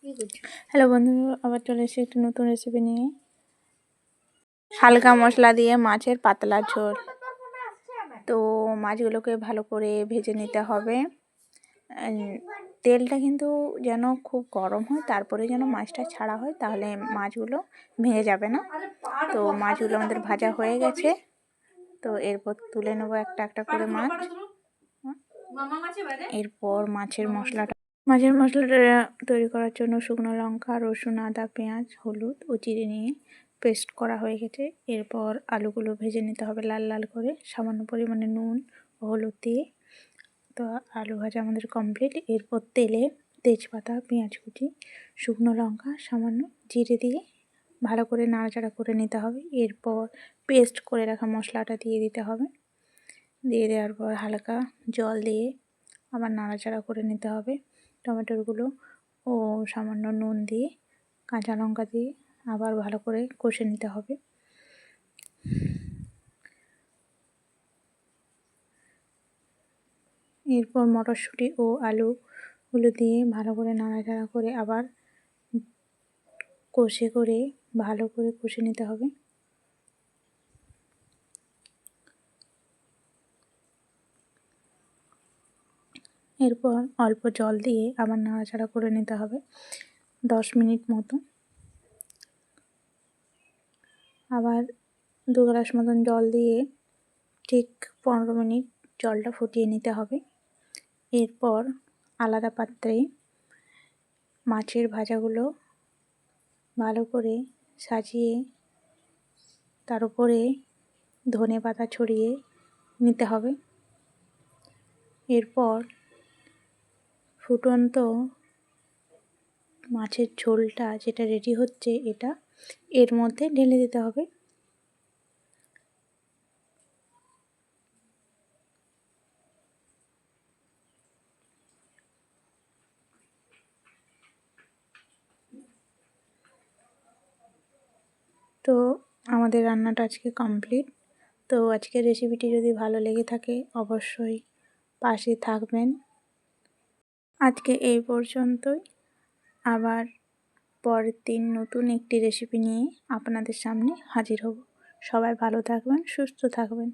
Hello বন্ধুরা, আবার চলে এসেছি একটি নতুন রেসিপি নিয়ে। হালকা মশলা দিয়ে মাছের পাতলা ঝোল। তো মাছগুলোকে ভালো করে ভেজে নিতে হবে। তেলটা কিন্তু যেন খুব গরম হয়, তারপরে যেন মাছটা ছাড়া হয়, তাহলে মাছগুলো ভেঙে যাবে না। তো মাছগুলো আমাদের ভাজা হয়ে গেছে। তো এরপর তুলে নেবো একটা একটা করে মাছ। এরপর মাছের মশলাটা তৈরি করার জন্য শুকনো লঙ্কা, রসুন, আদা, পেঁয়াজ, হলুদ ও জিরে নিয়ে পেস্ট করা হয়ে গেছে। এরপর আলুগুলো ভেজে নিতে হবে লাল লাল করে, সামান্য পরিমাণে নুন ও হলুদ দিয়ে। তো আলু ভাজা আমাদের কমপ্লিট। এরপর তেলে তেজপাতা, পেঁয়াজ কুচি, শুকনো লঙ্কা, সামান্য জিরে দিয়ে ভালো করে নাড়াচাড়া করে নিতে হবে। এরপর পেস্ট করে রাখা মশলাটা দিয়ে দিতে হবে। দিয়ে দেওয়ার পর হালকা জল দিয়ে আবার নাড়াচাড়া করে নিতে হবে। টমেটোগুলো ও সামান্য নুন দিয়ে, কাঁচা লঙ্কা দিয়ে আবার ভালো করে কষে নিতে হবে। এরপর মটরশুঁটি ও আলুগুলো দিয়ে ভালো করে নাড়াচাড়া করে আবার ভালো করে কষে নিতে হবে। এরপর অল্প জল দিয়ে আবার নাড়াচাড়া করে নিতে হবে 10 মিনিট মতো। আবার 2 গ্লাস মতন জল দিয়ে ঠিক 15 মিনিট জলটা ফুটিয়ে নিতে হবে। এরপর আলাদা পাত্রে মাছের ভাজাগুলো ভালো করে সাজিয়ে তার উপরে ধনেপাতা ছড়িয়ে নিতে হবে। এরপর ফুটন্ত মাছের ঝোলটা যেটা রেডি হচ্ছে, এটা এর মধ্যে ঢেলে দিতে হবে। তো আমাদের রান্নাটা আজকে কমপ্লিট। তো আজকের রেসিপিটি যদি ভালো লেগে থাকে অবশ্যই পাশে থাকবেন। আজকে এই পর্যন্তই। আবার পরের দিন নতুন একটি রেসিপি নিয়ে আপনাদের সামনে হাজির হব। সবাই ভালো থাকবেন, সুস্থ থাকবেন।